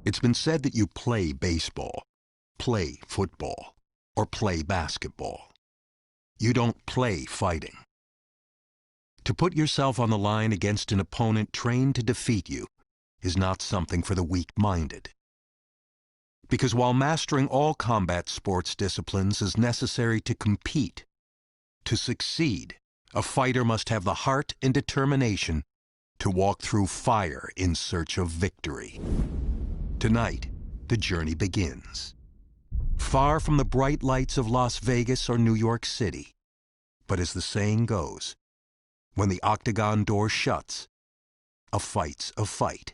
It's been said that you play baseball, play football, or play basketball. You don't play fighting. To put yourself on the line against an opponent trained to defeat you is not something for the weak-minded. Because while mastering all combat sports disciplines is necessary to compete, to succeed, a fighter must have the heart and determination to walk through fire in search of victory. Tonight, the journey begins. Far from the bright lights of Las Vegas or New York City. But as the saying goes, when the octagon door shuts, a fight's a fight.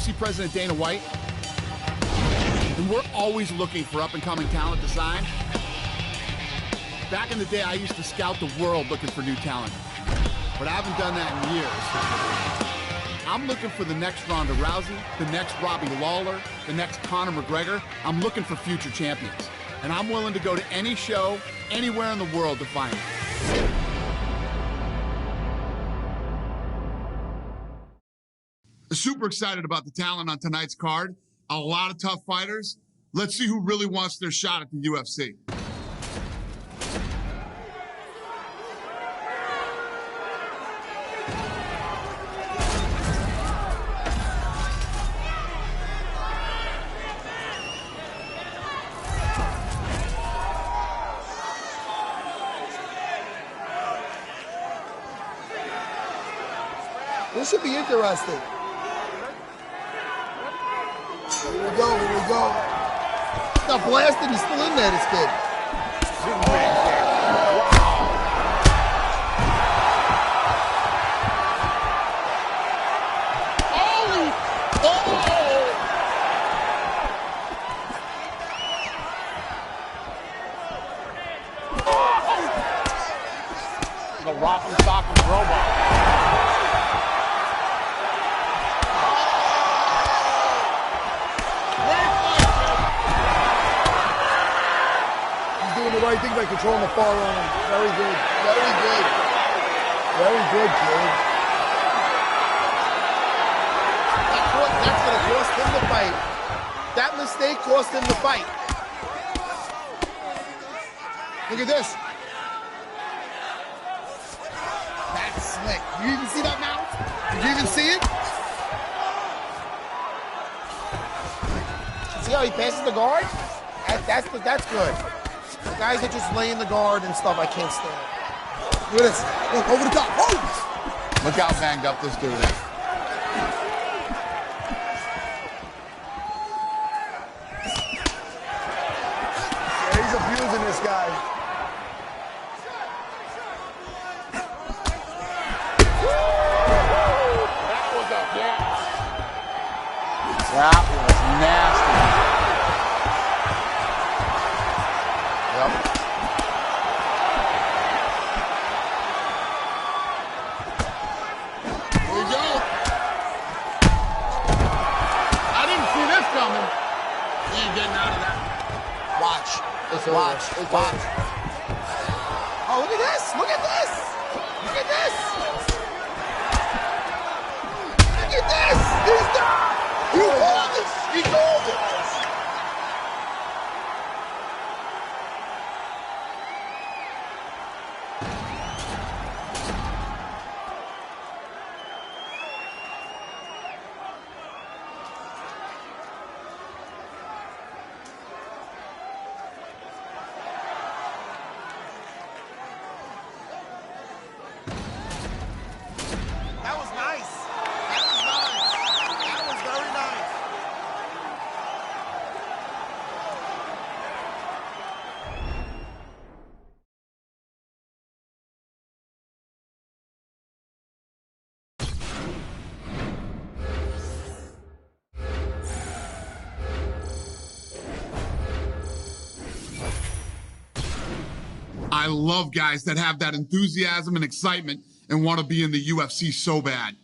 UFC President Dana White, and we're always looking for up-and-coming talent to sign. Back in the day, I used to scout the world looking for new talent, but I haven't done that in years. I'm looking for the next Ronda Rousey, the next Robbie Lawler, the next Conor McGregor. I'm looking for future champions, and I'm willing to go to any show, anywhere in the world to find them. Super excited about the talent on tonight's card. A lot of tough fighters. Let's see who really wants their shot at the UFC. This should be interesting. Here we go, here we go. He's not blasted, he's still in there, this kid. Holy! Oh! The rock and sock and robot. The right thing by controlling the far arm. Very good. Very good. Very good, kid. That's going to cost him the fight. That mistake cost him the fight. Look at this. That's slick. You even see that mount? Did you even see it? See how he passes the guard? That's good. The guys that just lay in the guard and stuff, I can't stand. Look at this. Look, over the top. Oh! Look how banged up this dude is. Yeah, he's abusing this guy. That was a gas. That was nasty. Yep. Here we go. I didn't see this coming. He ain't getting out of that. Watch. Watch. Watch. Oh, look at this. Look at this. Look at this. Look at this. He's done. He called it. He called it. That was nice. That was nice. That was very nice. I love guys that have that enthusiasm and excitement and want to be in the UFC so bad.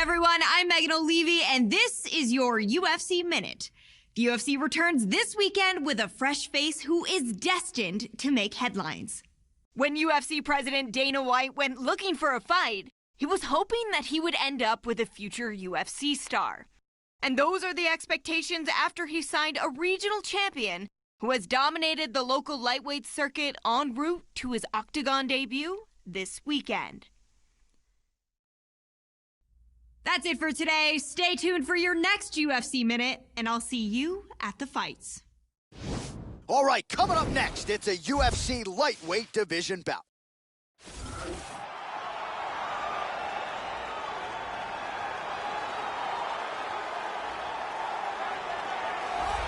everyone, I'm Megan O'Leary, and this is your UFC Minute. The UFC returns this weekend with a fresh face who is destined to make headlines. When UFC President Dana White went looking for a fight, he was hoping that he would end up with a future UFC star. And those are the expectations after he signed a regional champion who has dominated the local lightweight circuit en route to his Octagon debut this weekend. That's it for today. Stay tuned for your next UFC Minute, and I'll see you at the fights. All right, coming up next, it's a UFC lightweight division bout.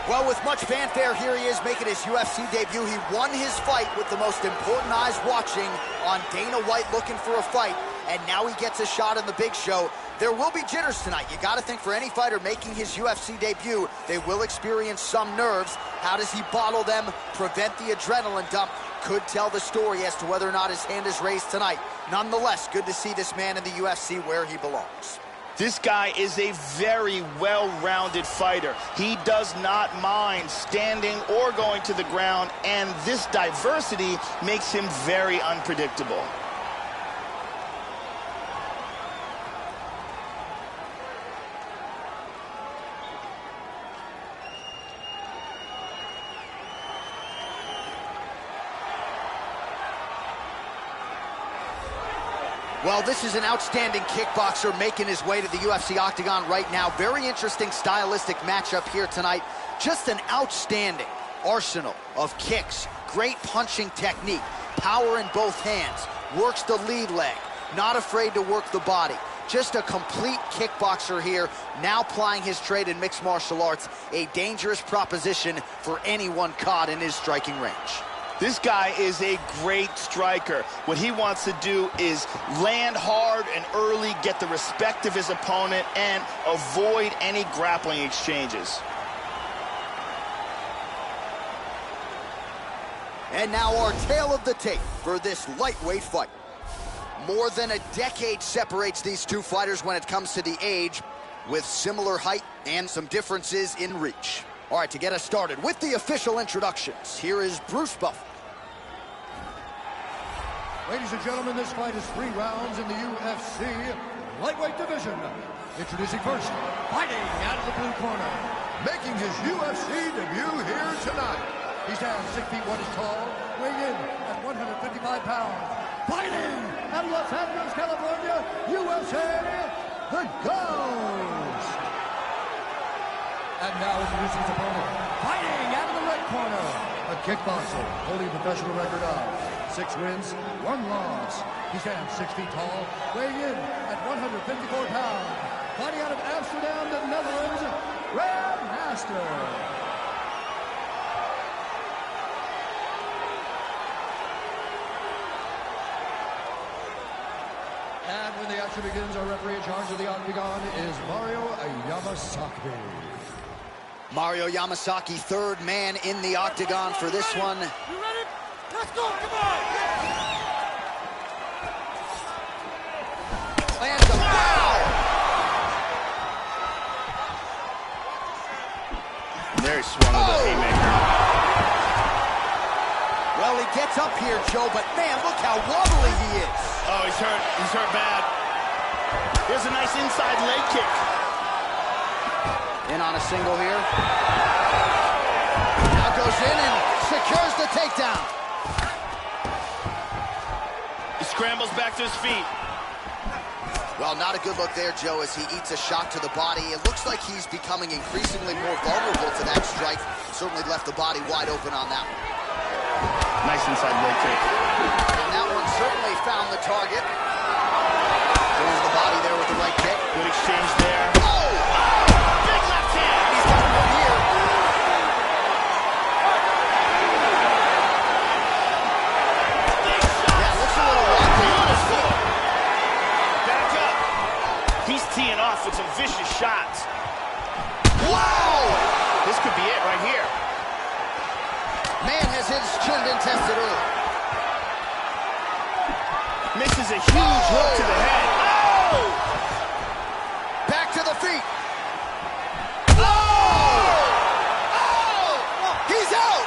Well, with much fanfare, here he is making his UFC debut. He won his fight with the most important eyes watching on Dana White looking for a fight, and now he gets a shot in the big show. There will be jitters tonight. You got to think for any fighter making his UFC debut, they will experience some nerves. How does he bottle them, prevent the adrenaline dump? Could tell the story as to whether or not his hand is raised tonight. Nonetheless, good to see this man in the UFC where he belongs. This guy is a very well-rounded fighter. He does not mind standing or going to the ground, and this diversity makes him very unpredictable. Well, this is an outstanding kickboxer making his way to the UFC Octagon right now. Very interesting stylistic matchup here tonight. Just an outstanding arsenal of kicks, great punching technique, power in both hands, works the lead leg, not afraid to work the body. Just a complete kickboxer here, now plying his trade in mixed martial arts, a dangerous proposition for anyone caught in his striking range. This guy is a great striker. What he wants to do is land hard and early, get the respect of his opponent, and avoid any grappling exchanges. And now our tale of the tape for this lightweight fight. More than a decade separates these two fighters when it comes to the age, with similar height and some differences in reach. All right, to get us started with the official introductions, here is Bruce Buffer. Ladies and gentlemen, this fight is 3 rounds in the UFC lightweight division. Introducing first, fighting out of the blue corner, making his UFC debut here tonight. He stands 6 feet 1 inch tall, weighing in at 155 pounds. Fighting out of Los Angeles, California, USA, the Ghost. And now introducing his opponent, fighting out of the red corner, a kickboxer holding a professional record of 6 wins, 1 loss. He stands 6 feet tall, weighing in at 154 pounds. Fighting out of Amsterdam, the Netherlands, Grandmaster. And when the action begins, our referee in charge of the Octagon is Mario Yamasaki. Mario Yamasaki, third man in the Octagon for this one. You ready? Let's go, come on! Lands a wow! There he swung with a haymaker. Well, he gets up here, Joe, but man, look how wobbly he is. Oh, he's hurt. He's hurt bad. Here's a nice inside leg kick. In on a single here. Now goes in and secures the takedown. He scrambles back to his feet. Well, not a good look there, Joe, as he eats a shot to the body. It looks like he's becoming increasingly more vulnerable to that strike. Certainly left the body wide open on that one. Nice inside leg kick. And that one certainly found the target. Goes to the body there with the right kick. Good exchange there. Oh! Big left hand. He's got one here. Big shot. Yeah, looks a little rocky. Beautiful. Back up. He's teeing off with some vicious shots. Wow! This could be it right here. Man has his chin been tested early. Misses a huge hook to the head. Oh! feet. Oh! Oh! He's out!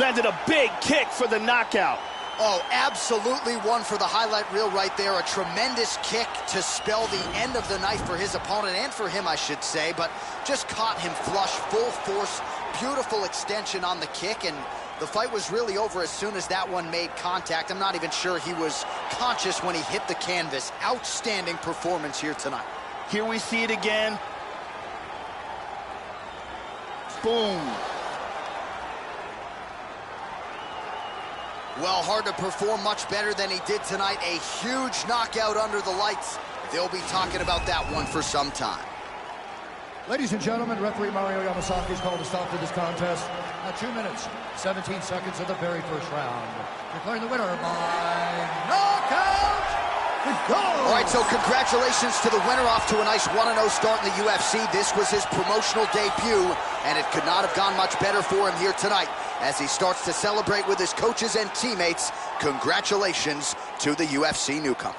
Landed a big kick for the knockout. Oh, absolutely one for the highlight reel right there. A tremendous kick to spell the end of the night for his opponent, and for him, I should say, but just caught him flush, full force, beautiful extension on the kick, and the fight was really over as soon as that one made contact. I'm not even sure he was conscious when he hit the canvas. Outstanding performance here tonight. Here we see it again. Boom. Well, hard to perform much better than he did tonight. A huge knockout under the lights. They'll be talking about that one for some time. Ladies and gentlemen, referee Mario Yamasaki is called to stop to this contest at 2 minutes, 17 seconds of the very first round. Declaring the winner by knockout. All right, so congratulations to the winner, off to a nice 1-0 start in the UFC. This was his promotional debut, and it could not have gone much better for him here tonight as he starts to celebrate with his coaches and teammates. Congratulations to the UFC newcomer.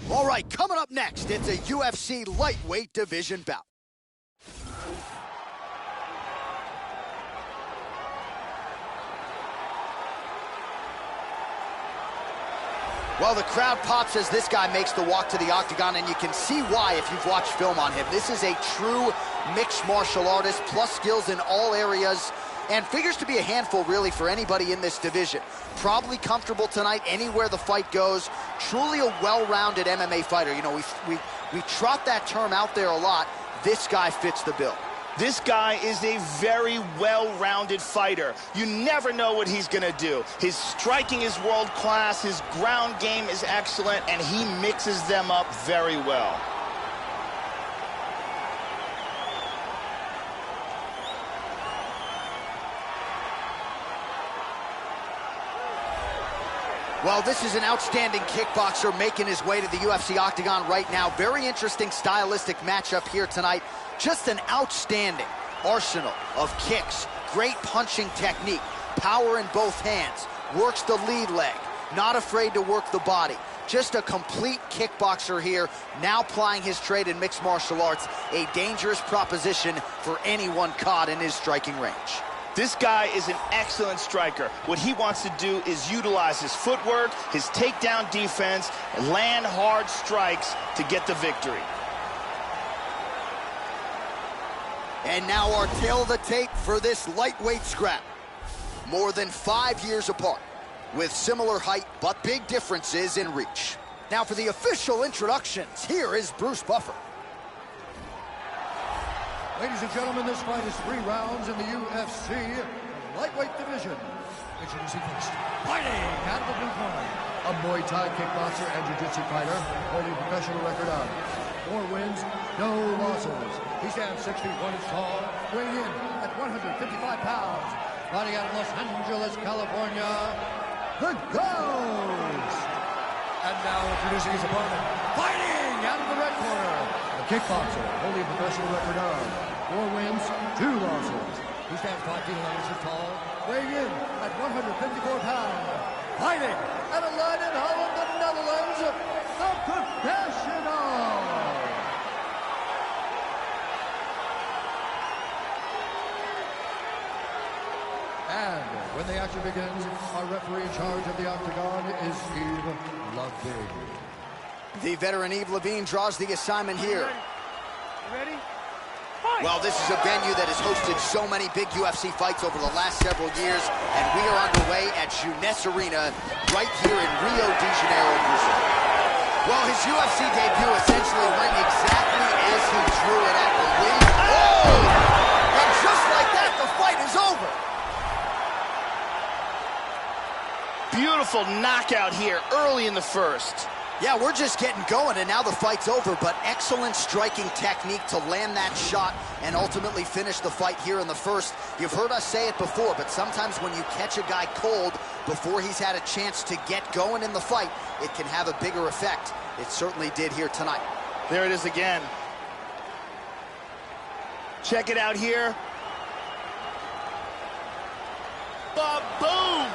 All right, coming up next, it's a UFC lightweight division bout. Well, the crowd pops as this guy makes the walk to the octagon, and you can see why if you've watched film on him. This is a true mixed martial artist, plus skills in all areas. and figures to be a handful really for anybody in this division. Probably comfortable tonight anywhere the fight goes. Truly a well-rounded MMA fighter. You know, we trot that term out there a lot. This guy fits the bill. This guy is a very well-rounded fighter. You never know what he's going to do. His striking is world-class, his ground game is excellent, and he mixes them up very well. Well, this is an outstanding kickboxer making his way to the UFC octagon right now. Very interesting stylistic matchup here tonight. Just an outstanding arsenal of kicks, great punching technique, power in both hands, works the lead leg, not afraid to work the body. Just a complete kickboxer here, now plying his trade in mixed martial arts, a dangerous proposition for anyone caught in his striking range. This guy is an excellent striker. What he wants to do is utilize his footwork, his takedown defense, and land hard strikes to get the victory. And now our tail of the tape for this lightweight scrap. More than 5 years apart, with similar height but big differences in reach. Now for the official introductions, here is Bruce Buffer. Ladies and gentlemen, this fight is 3 rounds in the UFC lightweight division. Introducing first, fighting out of the blue corner, a Muay Thai kickboxer and jiu-jitsu fighter, holding professional record of 4 wins, no losses. He stands 6 feet 1 inch tall, weighing in at 155 pounds. Fighting out of Los Angeles, California, the Ghost. And now introducing his opponent, fighting out of the red corner, a kickboxer holding a professional record of 4 wins, 2 losses. He stands 5 feet 11 inches tall, weighing in at 154 pounds. Fighting out of Leiden, Holland, the Netherlands, the Professional. And when the action begins, our referee in charge of the octagon is Steve Levine. The veteran Yves Levine draws the assignment here. Ready? Well, this is a venue that has hosted so many big UFC fights over the last several years, and we are underway at Jeunesse Arena right here in Rio de Janeiro, Brazil. Well, his UFC debut essentially went exactly as he drew it at the win. Oh! And just like that, the fight is over. Beautiful knockout here early in the first. Yeah, we're just getting going, and now the fight's over, but excellent striking technique to land that shot and ultimately finish the fight here in the first. You've heard us say it before, but sometimes when you catch a guy cold before he's had a chance to get going in the fight, it can have a bigger effect. It certainly did here tonight. There it is again. Check it out here. Ba-boom!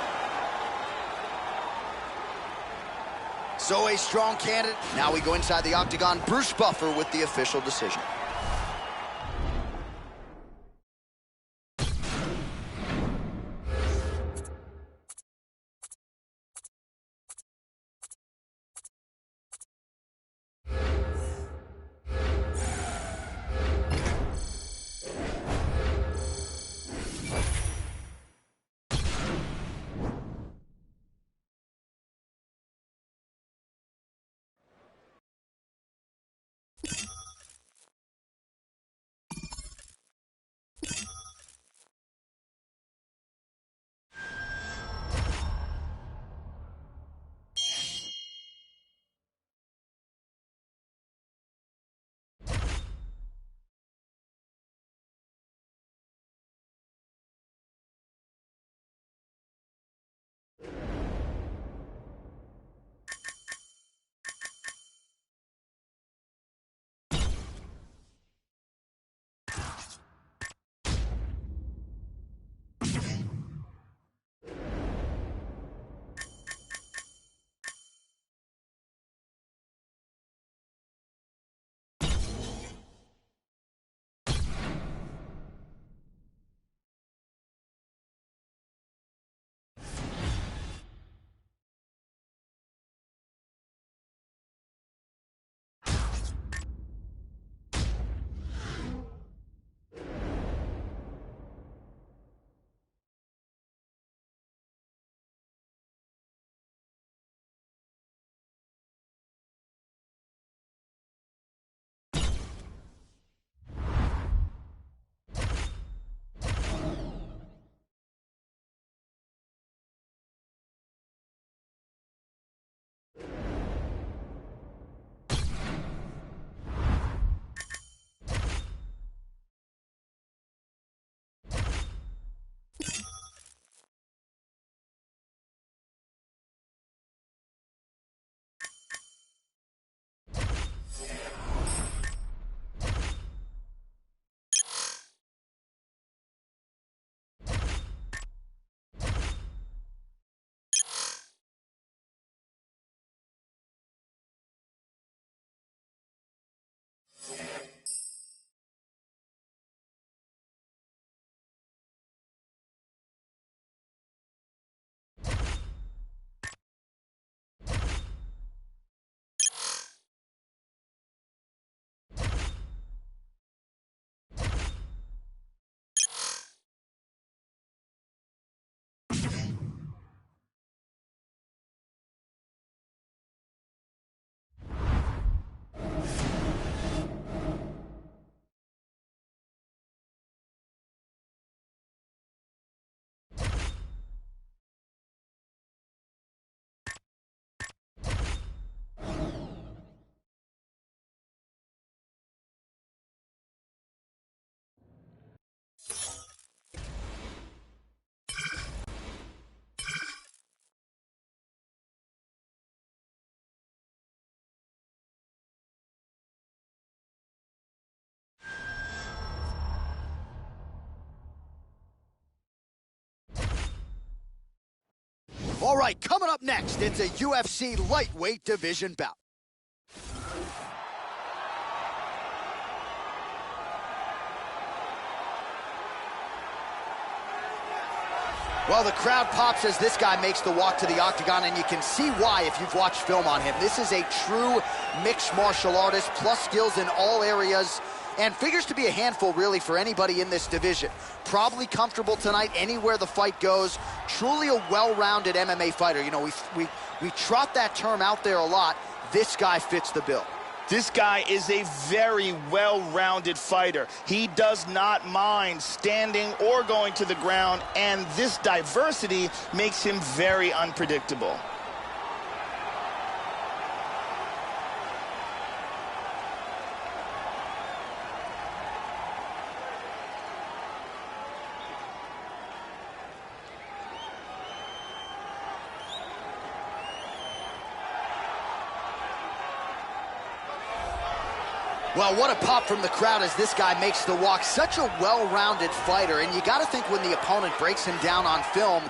So a strong candidate. Now we go inside the octagon. Bruce Buffer with the official decision. All right, coming up next, it's a UFC lightweight division bout. Well, the crowd pops as this guy makes the walk to the octagon, and you can see why if you've watched film on him. This is a true mixed martial artist, plus skills in all areas, and figures to be a handful, really, for anybody in this division. Probably comfortable tonight anywhere the fight goes. Truly a well-rounded MMA fighter. You know, we trot that term out there a lot. This guy fits the bill. This guy is a very well-rounded fighter. He does not mind standing or going to the ground, and this diversity makes him very unpredictable. Well, what a pop from the crowd as this guy makes the walk. Such a well-rounded fighter, and you got to think when the opponent breaks him down on film,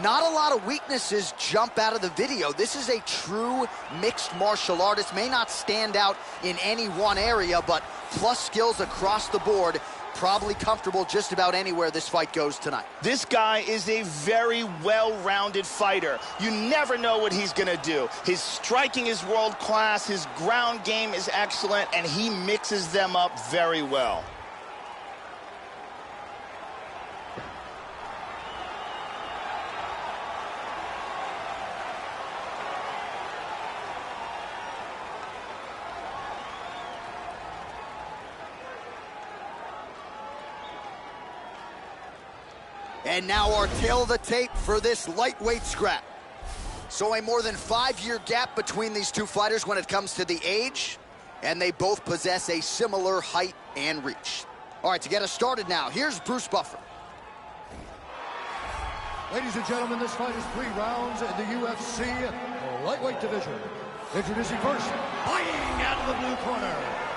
not a lot of weaknesses jump out of the video. This is a true mixed martial artist. May not stand out in any one area, but plus skills across the board. Probably comfortable just about anywhere this fight goes tonight. This guy is a very well-rounded fighter. You never know what he's gonna do. His striking is world-class, his ground game is excellent, and he mixes them up very well. And now our tail of the tape for this lightweight scrap. So a more than 5-year gap between these two fighters when it comes to the age, and they both possess a similar height and reach. All right, to get us started now, here's Bruce Buffer. Ladies and gentlemen, this fight is 3 rounds in the UFC lightweight division. Introducing first, fighting out of the blue corner.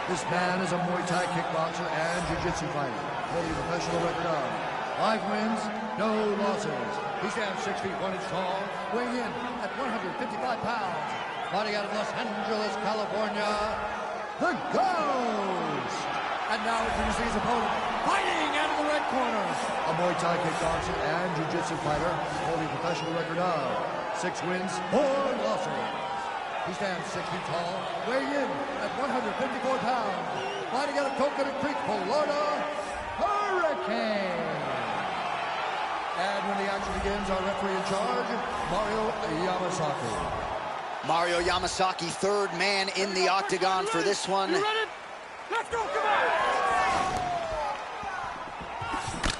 This man is a Muay Thai kickboxer and jiu-jitsu fighter, holding a professional record of 5 wins, no losses. He stands 6 feet 1 inch tall, weighing in at 155 pounds. Fighting out of Los Angeles, California, the Ghost. And now introducing his opponent, fighting out of the red corner. A Muay Thai kickboxer and jiu-jitsu fighter, holding a professional record of 6 wins, 4 losses. He stands 6 feet tall, weighing in at 154 pounds. Fighting out of Coconut Creek, Florida, Hurricane. And when the action begins, our referee in charge, Mario Yamasaki. Mario Yamasaki, third man in the octagon for this one. You ready? Let's go, come on!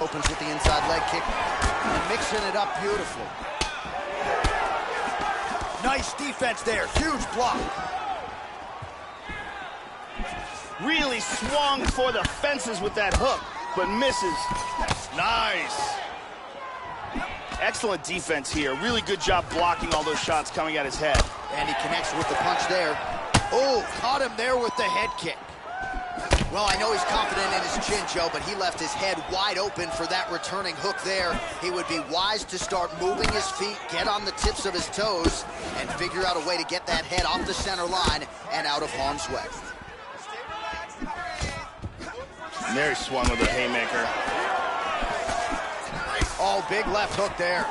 Opens with the inside leg kick and mixing it up beautifully. Nice defense there, huge block. Really swung for the fences with that hook, but misses. Nice. Excellent defense here. Really good job blocking all those shots coming at his head. And he connects with the punch there. Oh, caught him there with the head kick. Well, I know he's confident in his chin, Joe, but he left his head wide open for that returning hook there. He would be wise to start moving his feet, get on the tips of his toes, and figure out a way to get that head off the center line and out of harm's way. And there he swung with a haymaker. Oh, big left hook there.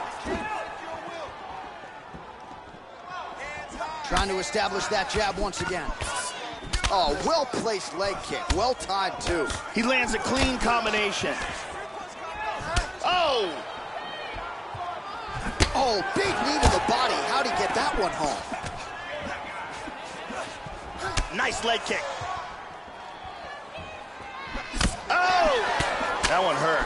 Trying to establish that jab once again. Oh, well-placed leg kick. Well-timed, too. He lands a clean combination. Oh! Oh, big knee to the body. How'd he get that one home? Nice leg kick. Oh! That one hurt.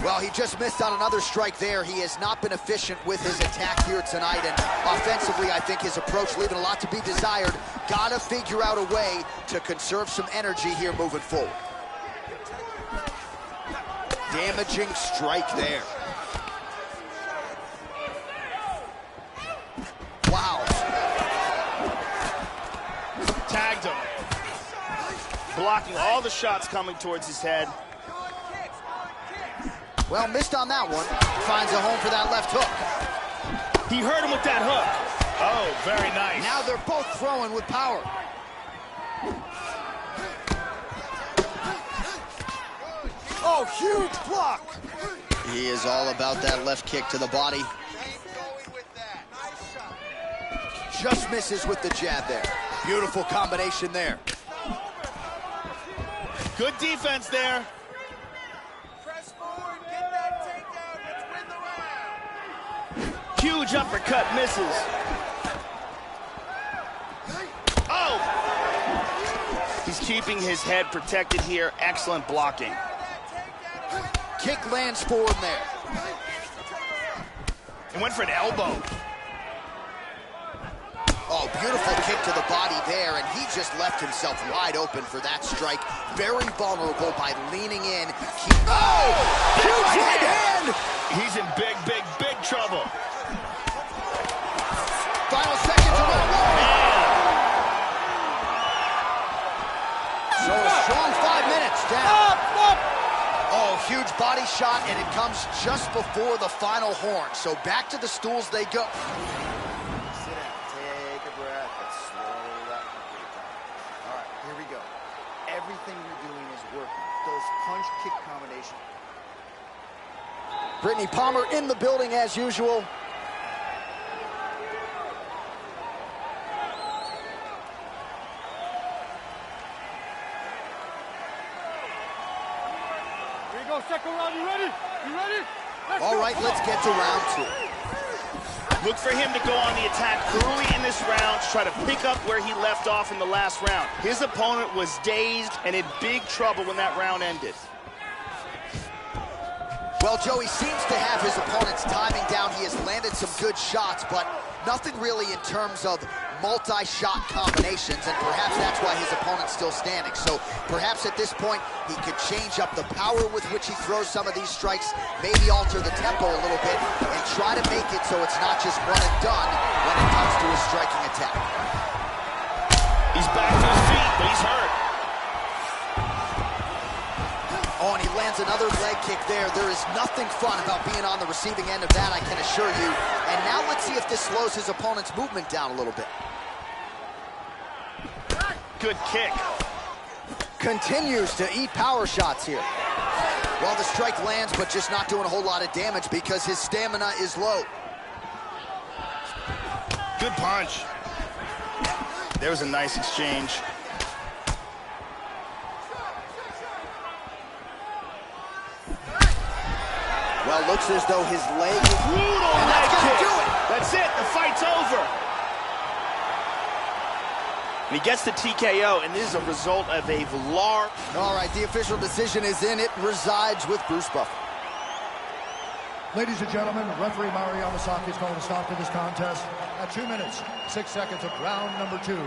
Well, he just missed on another strike there. He has not been efficient with his attack here tonight, and offensively, I think his approach leaving a lot to be desired. Gotta figure out a way to conserve some energy here moving forward. Damaging strike there. Wow. Tagged him. Blocking all the shots coming towards his head. Well, missed on that one. Finds a home for that left hook. He hurt him with that hook. Oh, very nice. Now they're both throwing with power. Oh, huge block. He is all about that left kick to the body. Just misses with the jab there. Beautiful combination there. Good defense there. Press forward, get that takedown, let's win the round. Huge uppercut misses. Oh! He's keeping his head protected here. Excellent blocking. Kick lands for him there. He went for an elbow. Oh, beautiful kick to the body there, and he just left himself wide open for that strike. Very vulnerable by leaning in. Oh! Huge right hand! He's in big, big, big trouble. Final seconds of round one. So a strong 5 minutes down. Oh, huge body shot, and it comes just before the final horn. So back to the stools they go. Sit down, take a breath, and slow that one down. All right, here we go. Everything you're doing is working. Those punch-kick combinations. Brittany Palmer in the building as usual. Second round, you ready? You ready? All right, let's get to round two. Look for him to go on the attack early in this round to try to pick up where he left off in the last round. His opponent was dazed and in big trouble when that round ended. Well, Joey seems to have his opponent's timing down. He has landed some good shots, but nothing really in terms of multi-shot combinations, and perhaps that's why his opponent's still standing. So perhaps at this point, he could change up the power with which he throws some of these strikes, maybe alter the tempo a little bit, and try to make it so it's not just one and done when it comes to his striking attack. He's back to his feet, but he's hurt. Oh, and he lands another leg kick there. There is nothing fun about being on the receiving end of that, I can assure you. And now let's see if this slows his opponent's movement down a little bit. Good kick. Continues to eat power shots here. Well, the strike lands, but just not doing a whole lot of damage because his stamina is low. Good punch. There was a nice exchange. Well, looks as though his leg is... Brutal and that's leg gonna kick. do it! That's it, the fight's over. And he gets the TKO, and this is a result of a large... All right, the official decision is in. It resides with Bruce Buffer. Ladies and gentlemen, referee Mario Yamasaki is calling a stop to this contest at 2 minutes, 6 seconds of round number 2.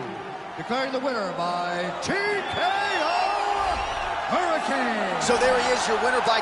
Declaring the winner by TKO Hurricane. So there he is, your winner by...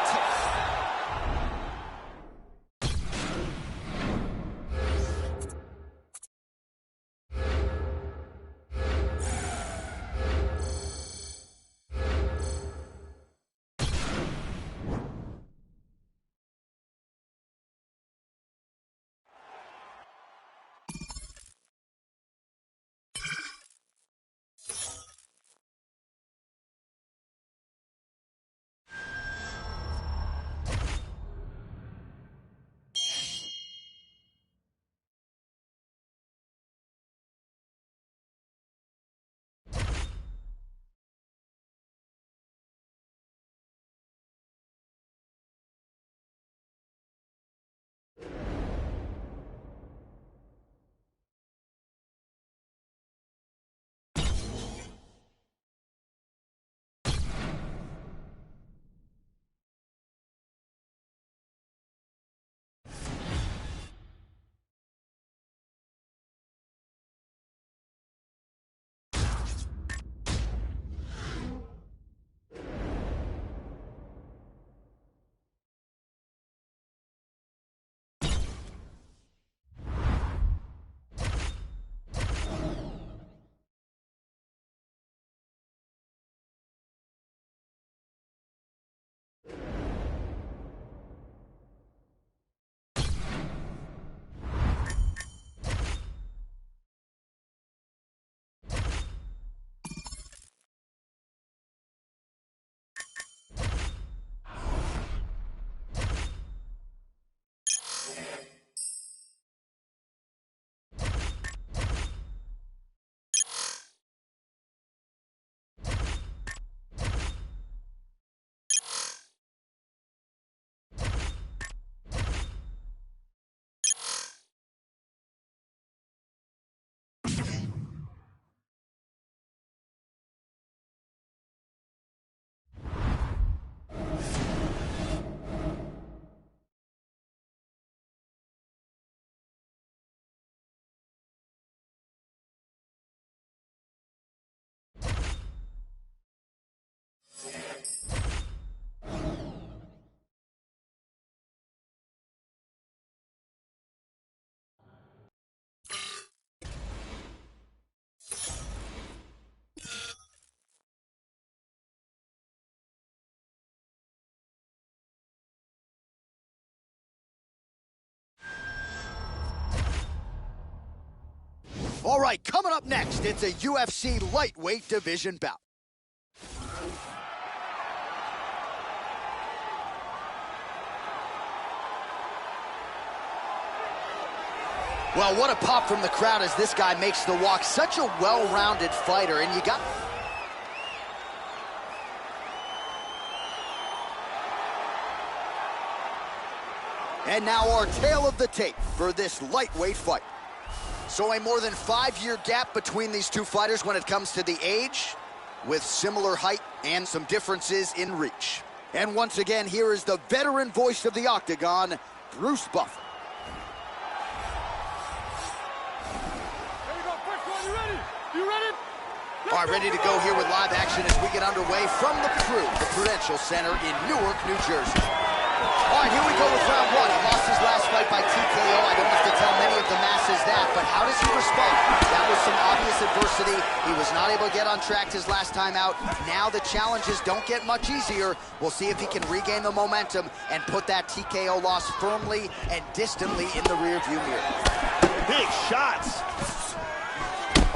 All right, coming up next, it's a UFC lightweight division bout. Well, what a pop from the crowd as this guy makes the walk. Such a well-rounded fighter, and you got... And now our tale of the tape for this lightweight fight. So a more than 5-year gap between these two fighters when it comes to the age, with similar height and some differences in reach. And once again, here is the veteran voice of the Octagon, Bruce Buffer. All right, ready to go here with live action as we get underway from the Prudential Center in Newark, New Jersey. All right, here we go with round one. He lost his last fight by TKO. I don't have to tell many of the masses that, but how does he respond? That was some obvious adversity. He was not able to get on track his last time out. Now the challenges don't get much easier. We'll see if he can regain the momentum and put that TKO loss firmly and distantly in the rearview mirror. Big shots.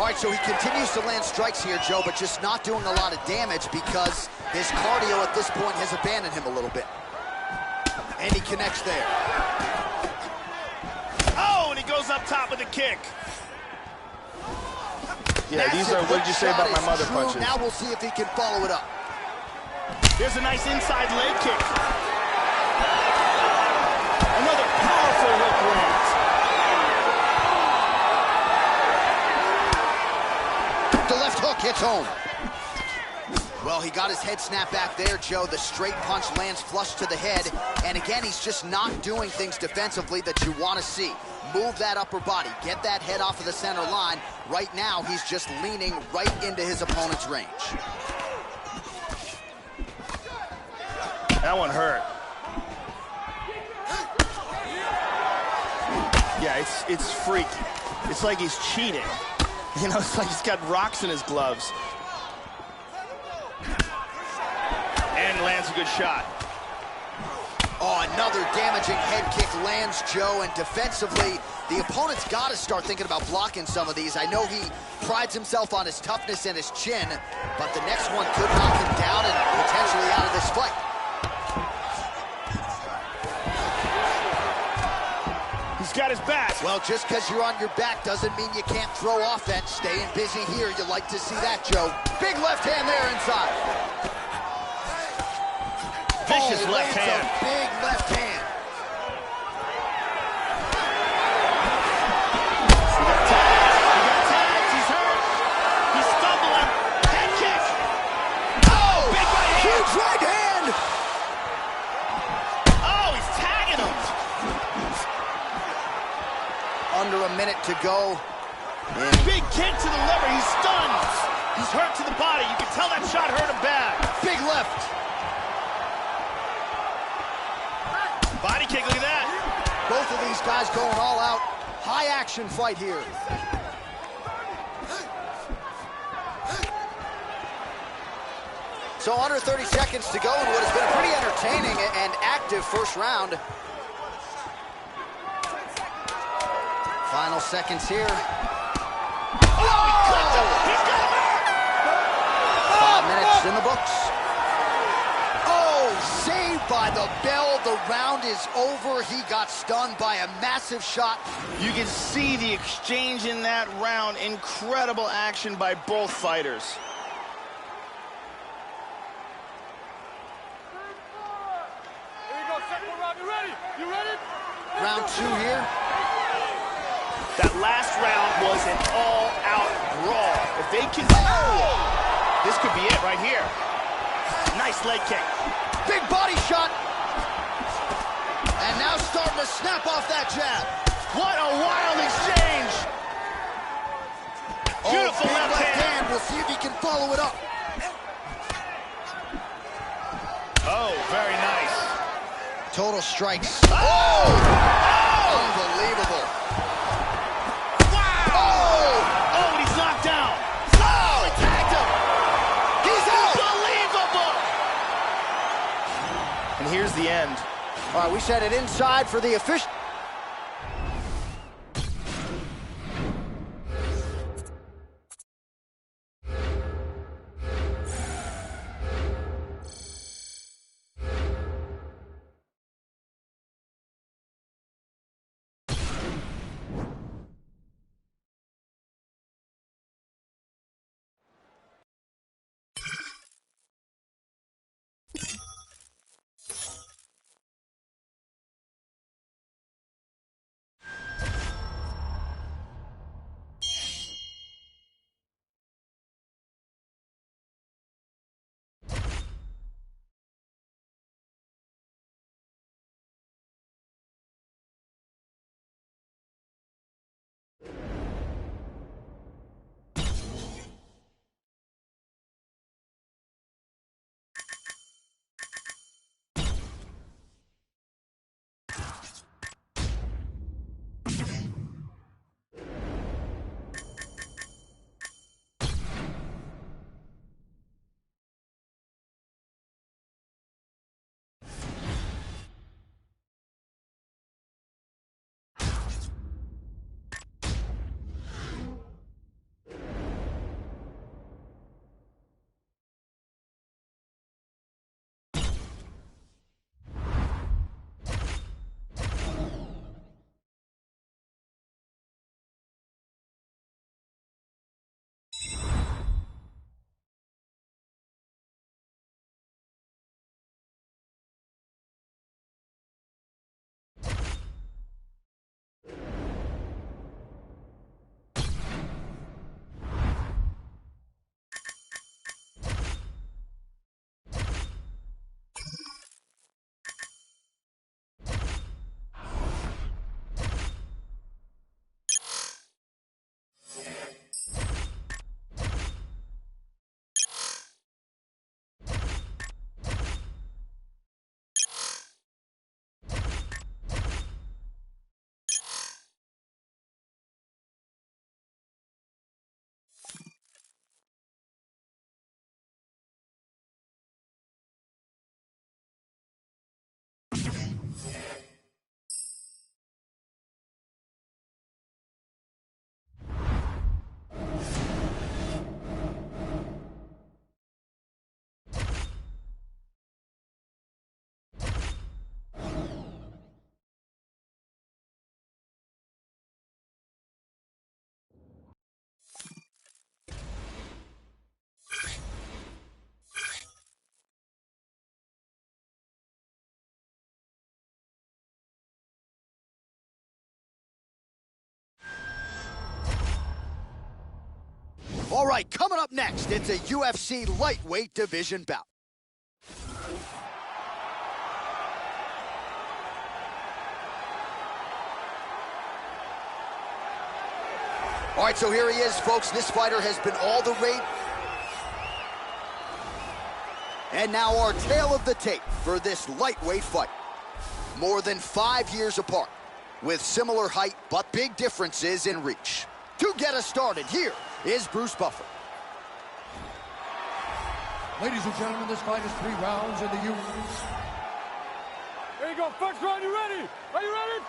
All right, so he continues to land strikes here, Joe, but just not doing a lot of damage because his cardio at this point has abandoned him a little bit. And he connects there. Oh, and he goes up top with a kick. Yeah, these are, what did you say about my mother punches? Now we'll see if he can follow it up. There's a nice inside leg kick. Another powerful hook lands. The left hook hits home. Well, he got his head snapped back there, Joe. The straight punch lands flush to the head. And again, he's just not doing things defensively that you want to see. Move that upper body. Get that head off of the center line. Right now, he's just leaning right into his opponent's range. That one hurt. Yeah, it's freaky. It's like he's cheating. You know, it's like he's got rocks in his gloves. And lands a good shot. Oh, another damaging head kick lands, Joe, and defensively, the opponent's got to start thinking about blocking some of these. I know he prides himself on his toughness and his chin, but the next one could knock him down and potentially out of this fight. He's got his back. Well, just because you're on your back doesn't mean you can't throw offense. Staying busy here, you like to see that, Joe. Big left hand there inside. Vicious left hand. A big left hand. He got tagged. He's hurt. He's stumbling. Head kick. Oh! Big right hand. Huge right hand! Oh, he's tagging him. Under a minute to go. Big kick to the liver. He's stunned. He's hurt to the body. You can tell that shot hurt him bad. Big left. Body kick, look at that. Both of these guys going all out. High action fight here. So under 30 seconds to go in what has been a pretty entertaining and active first round. Final seconds here. Oh, he clipped him. He's got him out. 5 minutes in the books. Oh, saved by the bell. The round is over. He got stunned by a massive shot. You can see the exchange in that round. Incredible action by both fighters. Here you go, second round. You ready? You ready? Round two here. That last round was an all-out brawl. If they can... This could be it right here. Nice leg kick. Big body shot. And now starting to snap off that jab. What a wild exchange. Beautiful big left hand. We'll see if he can follow it up. Oh, very nice. Total strikes. Oh! Unbelievable. Wow! Oh, and he's knocked down. Oh, he tagged him. He's out. Unbelievable. And here's the end. All right, we set it inside for the official. All right, coming up next, it's a UFC lightweight division bout. All right, so here he is, folks. This fighter has been all the rage. And now our tale of the tape for this lightweight fight. More than 5 years apart, with similar height but big differences in reach. To get us started, here is Bruce Buffer. Ladies and gentlemen, this fight is 3 rounds in the UFC. There you go, first round, you ready? Are you ready?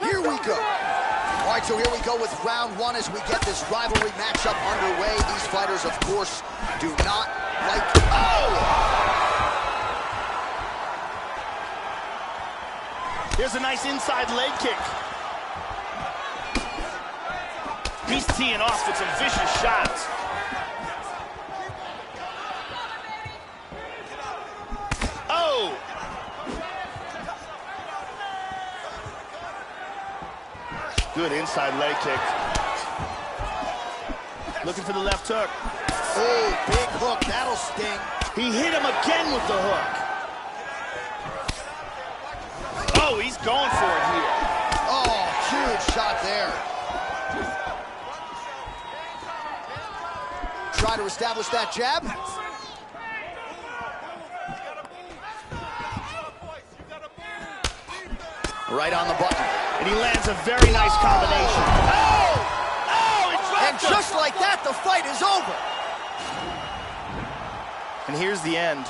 Here we go. All right, so here we go with round 1 as we get this rivalry matchup underway. These fighters, of course, do not like... Oh! Here's a nice inside leg kick. He's teeing off with some vicious shots. Oh! Good inside leg kick. Looking for the left hook. Oh, big hook. That'll sting. He hit him again with the hook. Oh, he's going for it here. Oh, huge shot there. Try to establish that jab. Right on the button. And he lands a very nice combination. Oh! Oh, he dropped And just like that, the fight is over. And here's the end.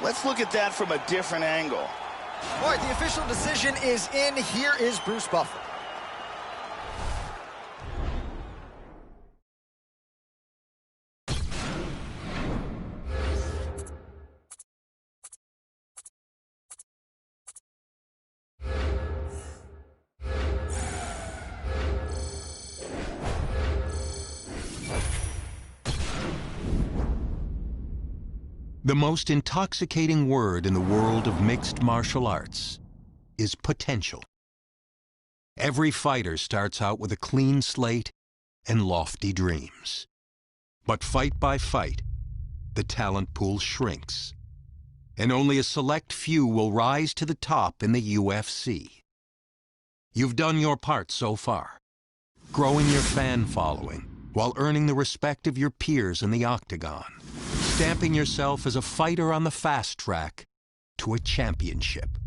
Let's look at that from a different angle. All right, the official decision is in. Here is Bruce Buffer. The most intoxicating word in the world of mixed martial arts is potential. Every fighter starts out with a clean slate and lofty dreams. But fight by fight, the talent pool shrinks, and only a select few will rise to the top in the UFC. You've done your part so far, growing your fan following while earning the respect of your peers in the octagon, stamping yourself as a fighter on the fast track to a championship.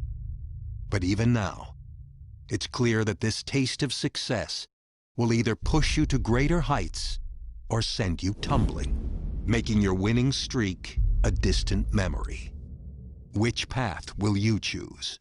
But even now, it's clear that this taste of success will either push you to greater heights or send you tumbling, making your winning streak a distant memory. Which path will you choose?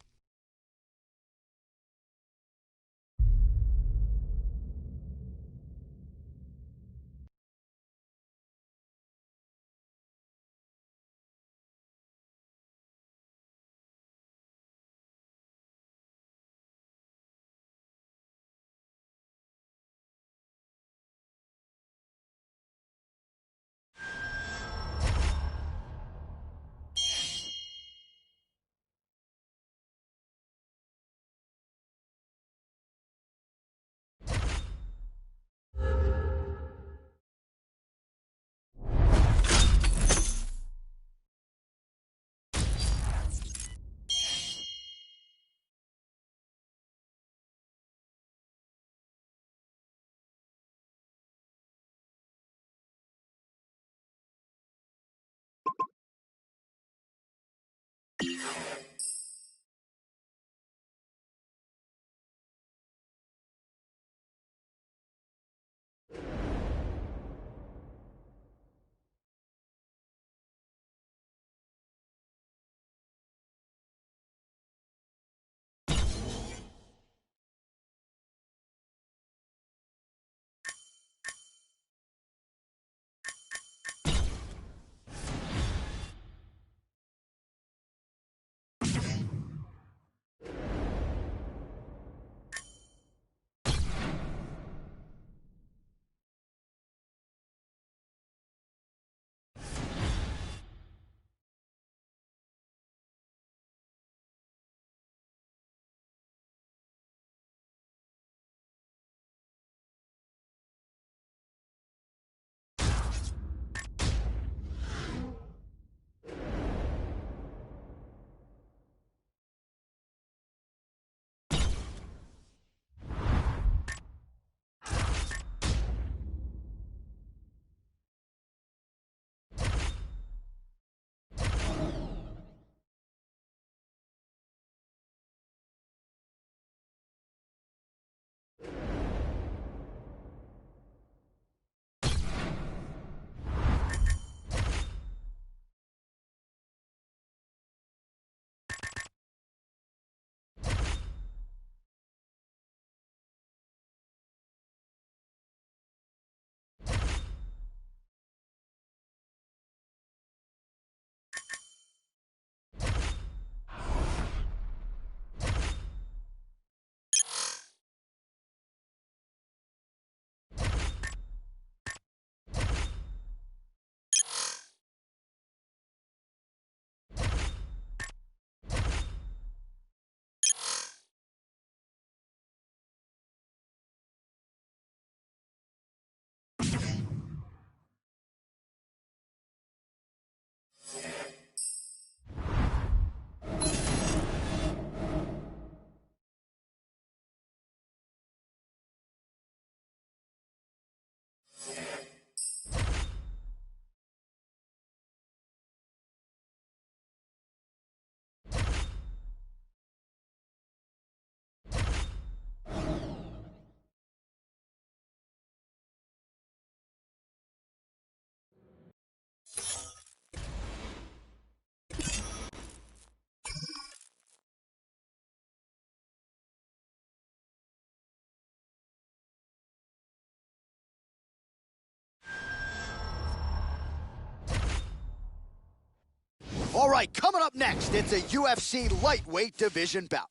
All right, coming up next, it's a UFC lightweight division bout.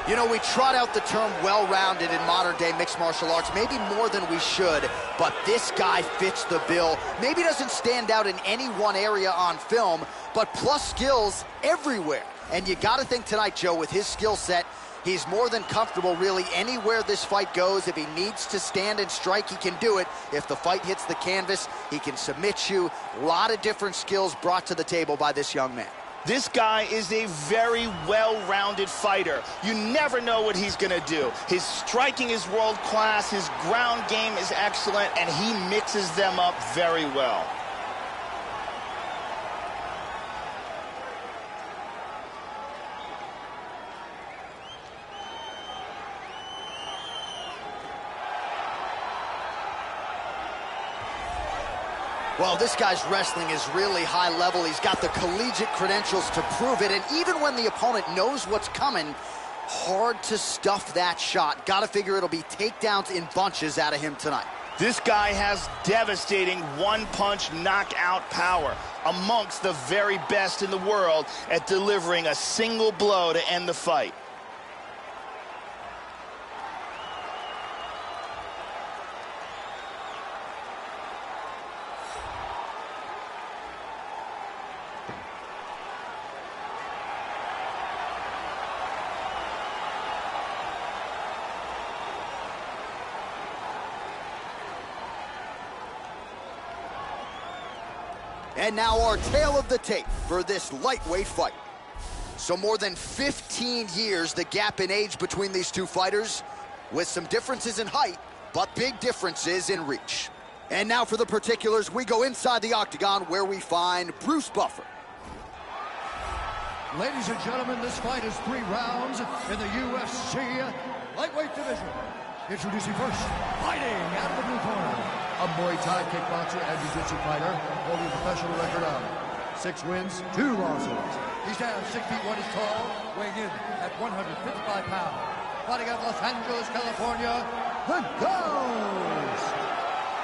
You know, we trot out the term well-rounded in modern-day mixed martial arts, maybe more than we should, but this guy fits the bill. Maybe doesn't stand out in any one area on film, but plus skills everywhere. And you got to think tonight, Joe, with his skill set, he's more than comfortable really anywhere this fight goes. If he needs to stand and strike, he can do it. If the fight hits the canvas, he can submit you. A lot of different skills brought to the table by this young man. This guy is a very well-rounded fighter. You never know what he's going to do. His striking is world-class, his ground game is excellent, and he mixes them up very well. Well, this guy's wrestling is really high level. He's got the collegiate credentials to prove it. And even when the opponent knows what's coming, hard to stuff that shot. Got to figure it'll be takedowns in bunches out of him tonight. This guy has devastating one-punch knockout power, amongst the very best in the world at delivering a single blow to end the fight. And now our tale of the tape for this lightweight fight. So more than 15 years, the gap in age between these two fighters, with some differences in height, but big differences in reach. And now for the particulars, we go inside the octagon where we find Bruce Buffer. Ladies and gentlemen, this fight is 3 rounds in the UFC lightweight division. Introducing first, fighting out of the blue corner, a Muay Thai kickboxer and jiu-jitsu fighter holding a professional record of 6 wins, 2 losses. He stands 6 feet 1 inches tall, weighing in at 155 pounds. Fighting out of Los Angeles, California, the Ghost.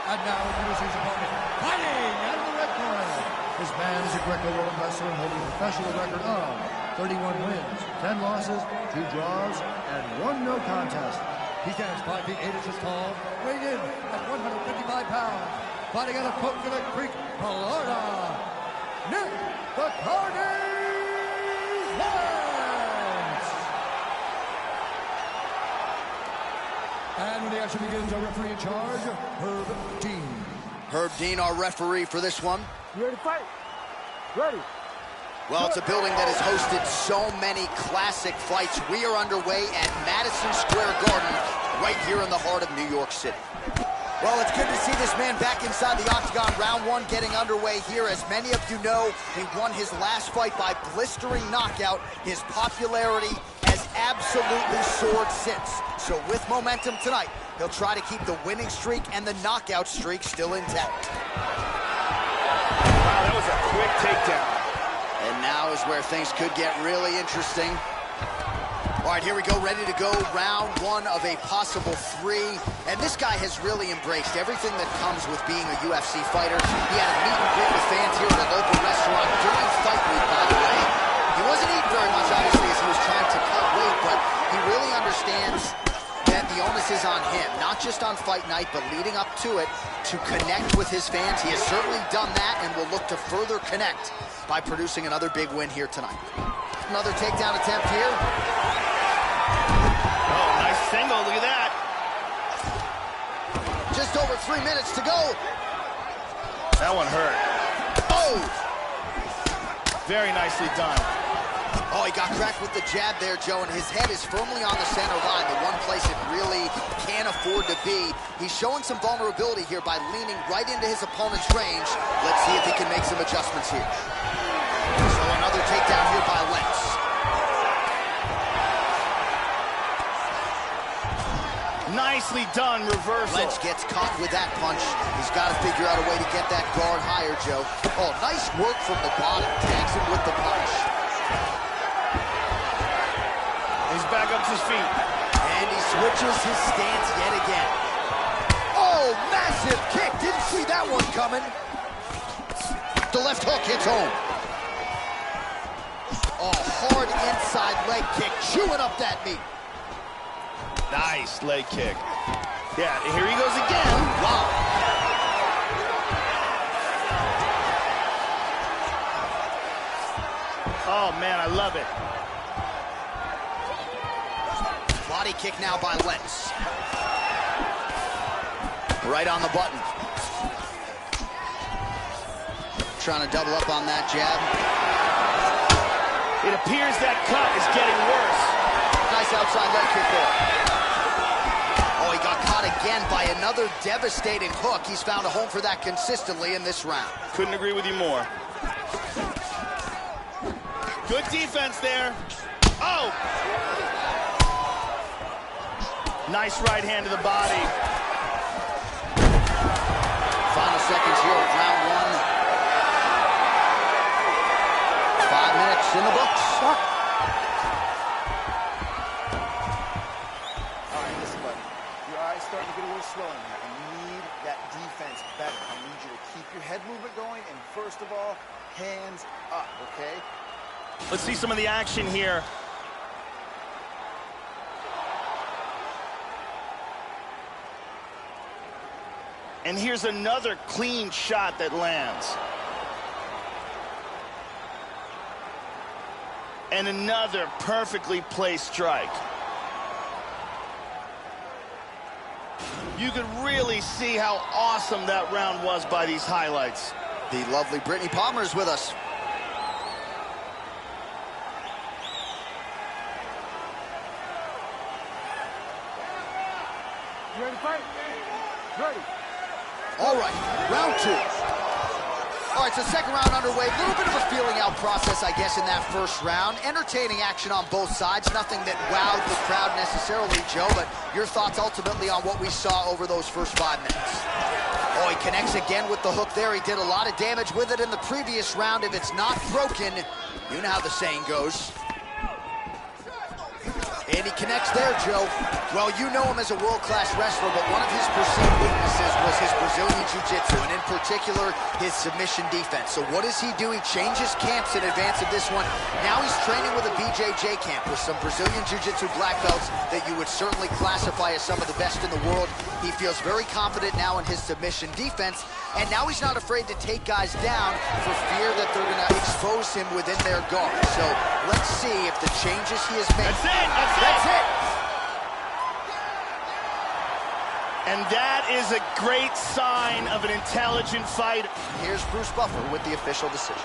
And now introducing his opponent, fighting out of the red corner. This man is a Greco-Roman wrestler holding a professional record of 31 wins, 10 losses, 2 draws, and 1 no contest. He stands 5 feet 8 inches tall, weighing in at 155 pounds. Fighting out of Coconut Creek, Florida, Nick the Carnage Lance. And when the action begins, our referee in charge, Herb Dean. Herb Dean, our referee for this one. You ready to fight? Ready. Well, it's a building that has hosted so many classic fights. We are underway at Madison Square Garden, right here in the heart of New York City. Well, it's good to see this man back inside the octagon. Round 1 getting underway here. As many of you know, he won his last fight by blistering knockout. His popularity has absolutely soared since. So with momentum tonight, he'll try to keep the winning streak and the knockout streak still intact. Wow, that was a quick takedown. And now is where things could get really interesting. All right, here we go, ready to go. Round 1 of a possible 3. And this guy has really embraced everything that comes with being a UFC fighter. He had a meet and greet with fans here at a local restaurant during fight week, by the way. He wasn't eating very much, obviously, as he was trying to cut weight, but he really understands that the onus is on him, not just on fight night, but leading up to it, to connect with his fans. He has certainly done that and will look to further connect by producing another big win here tonight. Another takedown attempt here. Oh, nice single, look at that. Just over 3 minutes to go. That one hurt. Oh! Very nicely done. Oh, he got cracked with the jab there, Joe, and his head is firmly on the center line, the one place it really can't afford to be. He's showing some vulnerability here by leaning right into his opponent's range. Let's see if he can make some adjustments here. So another takedown here by Lentz. Nicely done, reversal. Lentz gets caught with that punch. He's got to figure out a way to get that guard higher, Joe. Oh, nice work from the bottom. Tags him with the punch. He's back up to his feet. And he switches his stance yet again. Oh, massive kick. Didn't see that one coming. The left hook hits home. Oh, hard inside leg kick, chewing up that meat. Nice leg kick. Yeah, here he goes again. Wow. Oh, man, I love it. Body kick now by Lentz. Right on the button. Trying to double up on that jab. It appears that cut is getting worse. Nice outside leg kick there. Oh, he got caught again by another devastating hook. He's found a home for that consistently in this round. Couldn't agree with you more. Good defense there. Oh! Nice right hand to the body. Final seconds here of round one. 5 minutes in the books. All right, listen, buddy. Your eyes starting to get a little swollen here. I need that defense better. I need you to keep your head movement going, and first of all, hands up, okay? Let's see some of the action here. And here's another clean shot that lands. And another perfectly placed strike. You could really see how awesome that round was by these highlights. The lovely Brittany Palmer is with us. You ready to fight? Ready. All right, round two. All right, so second round underway. A little bit of a feeling out process, I guess, in that first round. Entertaining action on both sides. Nothing that wowed the crowd necessarily, Joe, but your thoughts ultimately on what we saw over those first 5 minutes. Oh, he connects again with the hook there. He did a lot of damage with it in the previous round. If it's not broken, you know how the saying goes. And he connects there, Joe. Well, you know him as a world-class wrestler, but one of his perceived weaknesses was his Brazilian Jiu-Jitsu, and in particular, his submission defense. So what does he do? He changes camps in advance of this one. Now he's training with a BJJ camp with some Brazilian Jiu-Jitsu black belts that you would certainly classify as some of the best in the world. He feels very confident now in his submission defense, and now he's not afraid to take guys down for fear that they're going to expose him within their guard. So let's see if the changes he has made. That's it! That's it! And that is a great sign of an intelligent fighter. Here's Bruce Buffer with the official decision.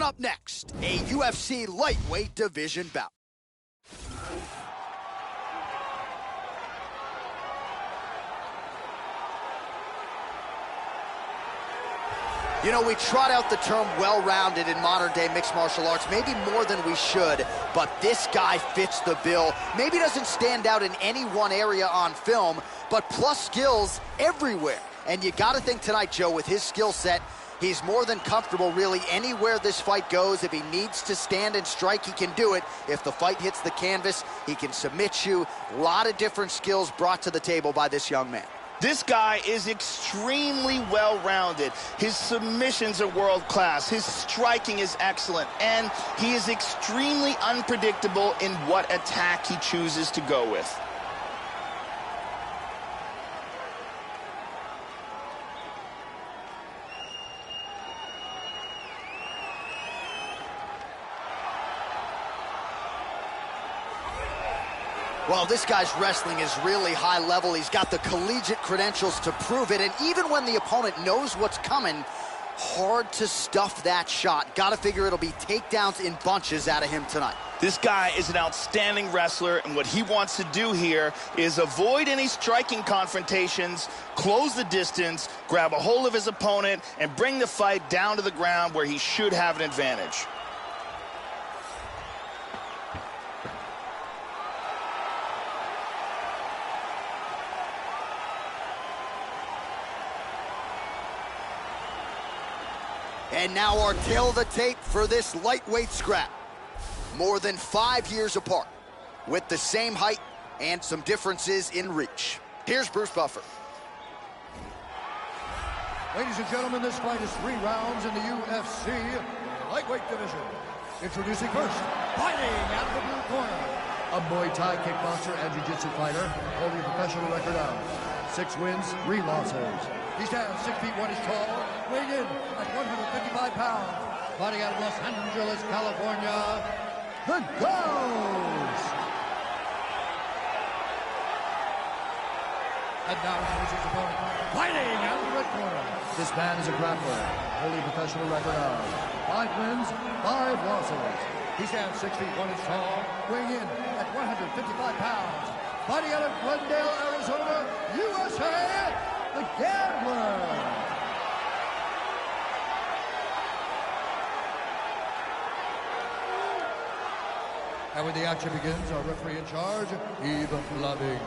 up next, a UFC lightweight division bout. You know, we trot out the term well-rounded in modern-day mixed martial arts, maybe more than we should, but this guy fits the bill. Maybe doesn't stand out in any one area on film, but plus skills everywhere. And you got to think tonight, Joe, with his skill set, he's more than comfortable really anywhere this fight goes. If he needs to stand and strike, he can do it. If the fight hits the canvas, he can submit you. A lot of different skills brought to the table by this young man. This guy is extremely well-rounded. His submissions are world-class. His striking is excellent. And he is extremely unpredictable in what attack he chooses to go with. Well, this guy's wrestling is really high level. He's got the collegiate credentials to prove it. And even when the opponent knows what's coming, hard to stuff that shot. Got to figure it'll be takedowns in bunches out of him tonight. This guy is an outstanding wrestler, and what he wants to do here is avoid any striking confrontations, close the distance, grab a hold of his opponent, and bring the fight down to the ground where he should have an advantage. And now our tale of the tape for this lightweight scrap. More than 5 years apart, with the same height and some differences in reach. Here's Bruce Buffer. Ladies and gentlemen, this fight is 3 rounds in the UFC lightweight division. Introducing first, fighting out of the blue corner, a Muay Thai kickboxer and jiu-jitsu fighter, holding a professional record of 6 wins, 3 losses. He stands 6 feet 1 inch tall, weighing in at 155 pounds. Fighting out of Los Angeles, California, the Ghost. And now here's his opponent, fighting out of the red corner. This man is a grappler, holding a professional record of 5 wins, 5 losses. He stands 6 feet 1 inch tall, weighing in at 155 pounds. Fighting out of Glendale, Arizona, USA, the Gambler. And when the action begins, our referee in charge, Yves Lavigne.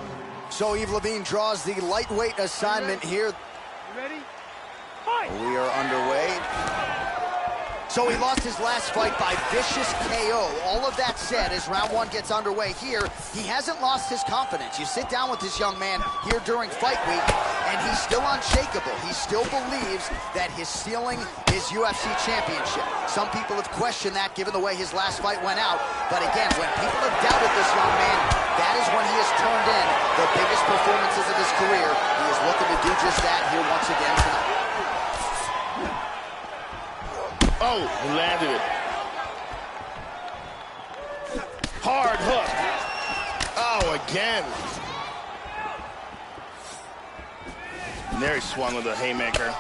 So Yves Lavigne draws the lightweight assignment here. You ready? Fight! We are underway. So he lost his last fight by vicious KO. All of that said, as round 1 gets underway here, he hasn't lost his confidence. You sit down with this young man here during fight week, and he's still unshakable. He still believes that his ceiling is UFC championship. Some people have questioned that given the way his last fight went out. But again, when people have doubted this young man, that is when he has turned in the biggest performances of his career. He is looking to do just that here once again tonight. Oh, he landed it. Hard hook. Oh, again. And there he swung with a haymaker.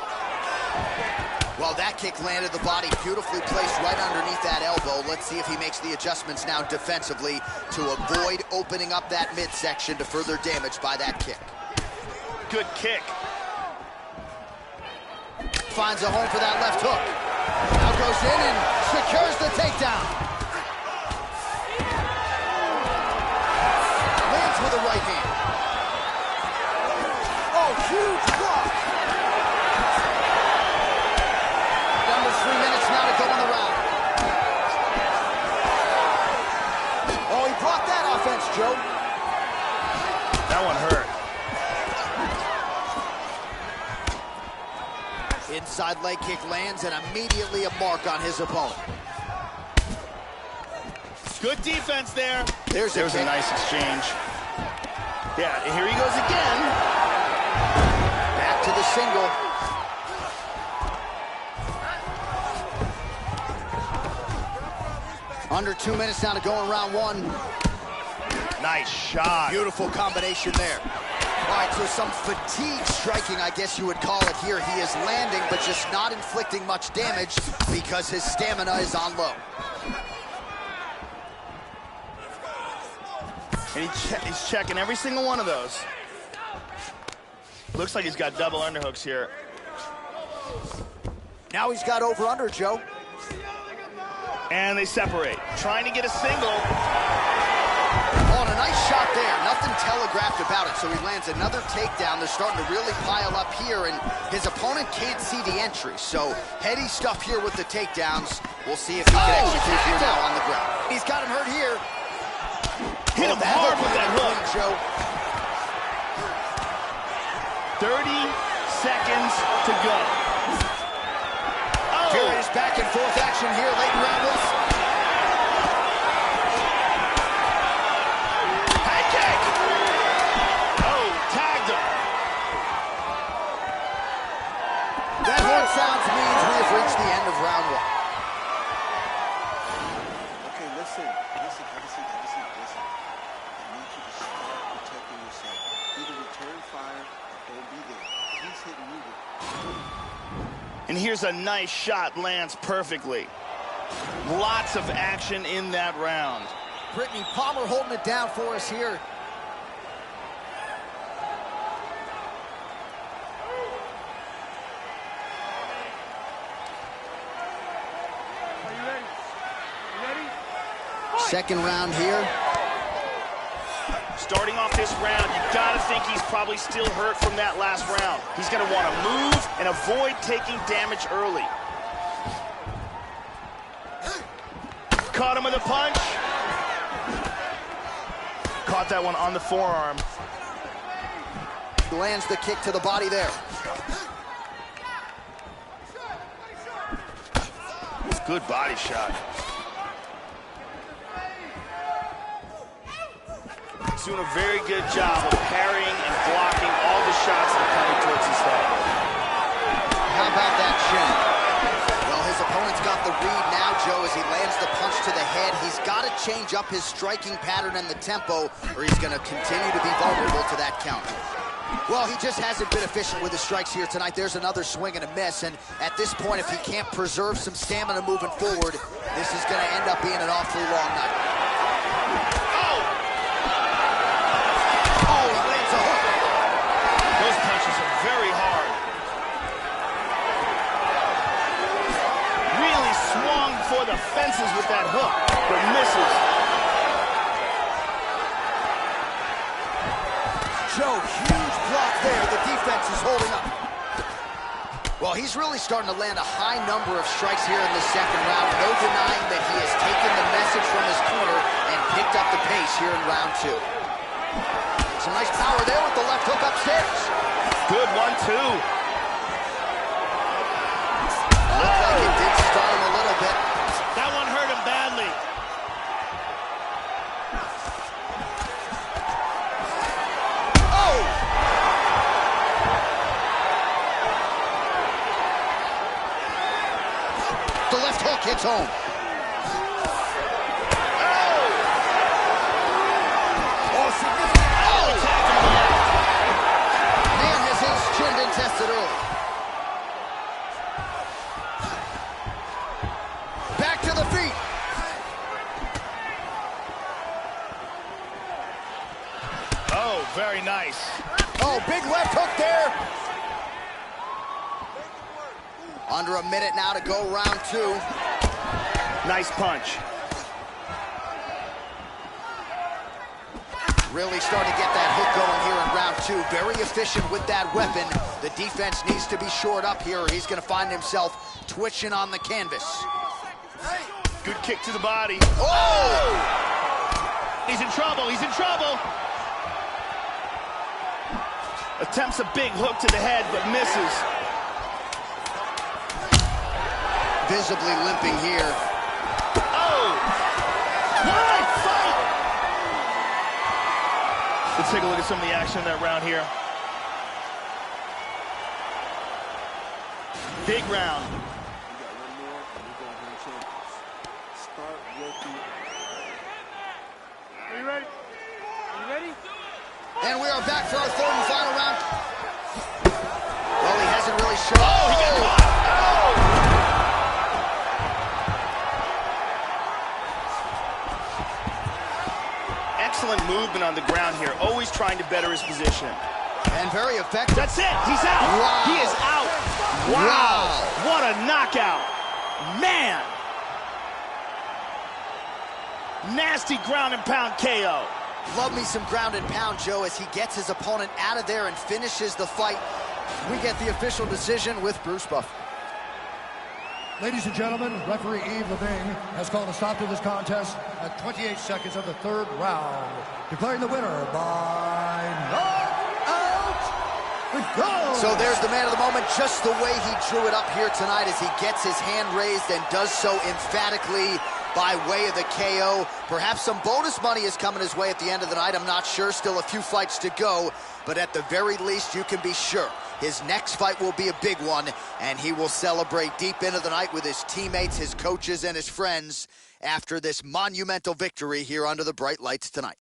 Well, that kick landed the body beautifully placed right underneath that elbow. Let's see if he makes the adjustments now defensively to avoid opening up that midsection to further damage by that kick. Good kick. Finds a home for that left hook. Now goes in and secures the takedown. Lands with a right hand. Oh, huge block. Down to 3 minutes now to go in the round. Oh, he blocked that offense, Joe. That one hurt. Inside leg kick lands and immediately a mark on his opponent. Good defense there. There's a nice exchange. Yeah, here he goes again. Back to the single. Under 2 minutes now to go in round 1. Nice shot. Beautiful combination there. All right, so some fatigue striking, I guess you would call it here. He is landing, but just not inflicting much damage because his stamina is on low. And he's checking every single one of those. Looks like he's got double underhooks here. Now he's got over-under, Joe. And they separate. Trying to get a single. Oh, and a nice shot there. Nothing telegraphed about it, so he lands another takedown. They're starting to really pile up here, and his opponent can't see the entry. So heady stuff here with the takedowns. We'll see if he can execute here now on the ground. He's got him hurt here. Hit him hard with that hook. Joe. 30 seconds to go. Oh! Furious back and forth action here late in round one. Head kick! Oh, tagged him. That horn sounds means we have reached the end of round one. Okay, listen, have a seat. Listen. I need you to start protecting yourself. Either return fire or don't be there. He's hitting you with... And here's a nice shot, lands perfectly. Lots of action in that round. Brittany Palmer holding it down for us here. Are you ready? You ready? Second round here. Starting off this round, you gotta think he's probably still hurt from that last round. He's gonna want to move and avoid taking damage early. Caught him with a punch. Caught that one on the forearm. Lands the kick to the body there. Good body shot. Doing a very good job of parrying and blocking all the shots that are coming towards his head. How about that chin? Well, his opponent's got the read now, Joe, as he lands the punch to the head. He's got to change up his striking pattern and the tempo, or he's going to continue to be vulnerable to that counter. Well, he just hasn't been efficient with his strikes here tonight. There's another swing and a miss, and at this point, if he can't preserve some stamina moving forward, this is going to end up being an awfully long night. Very hard. Really swung for the fences with that hook, but misses. Joe, huge block there. The defense is holding up. Well, he's really starting to land a high number of strikes here in the second round. No denying that he has taken the message from his corner and picked up the pace here in round two. Some nice power there with the left hook upstairs. Good 1-2. Looked like it did start him a little bit. That one hurt him badly. Oh! The left hook hits home. Oh, significant. Oh! Man, has his chin been tested early. Back to the feet. Oh, very nice. Oh, big left hook there. Under a minute now to go round two. Nice punch. Really starting to get that hook going here in round two. Very efficient with that weapon. The defense needs to be shored up here, or he's going to find himself twitching on the canvas. Good kick to the body. Oh! He's in trouble. He's in trouble. Attempts a big hook to the head, but misses. Visibly limping here. Oh! What a fight! Let's take a look at some of the action in that round here. Big round. We got one more, and we're going to champions. Start working. Are you ready? Are you ready? And we are back for our third and final round. Well, he hasn't really shown. Oh, he got caught. Excellent movement on the ground here, always trying to better his position. And very effective. That's it, he's out. Wow. He is out. Wow. What a knockout. Man. Nasty ground and pound KO. Love me some ground and pound, Joe, as he gets his opponent out of there and finishes the fight. We get the official decision with Bruce Buffer. Ladies and gentlemen, referee Yves Levine has called a stop to this contest at 28 seconds of the third round, declaring the winner by knockout. So there's the man of the moment, just the way he drew it up here tonight as he gets his hand raised and does so emphatically by way of the KO. Perhaps some bonus money is coming his way at the end of the night. I'm not sure. Still a few fights to go. But at the very least, you can be sure his next fight will be a big one, and he will celebrate deep into the night with his teammates, his coaches, and his friends after this monumental victory here under the bright lights tonight.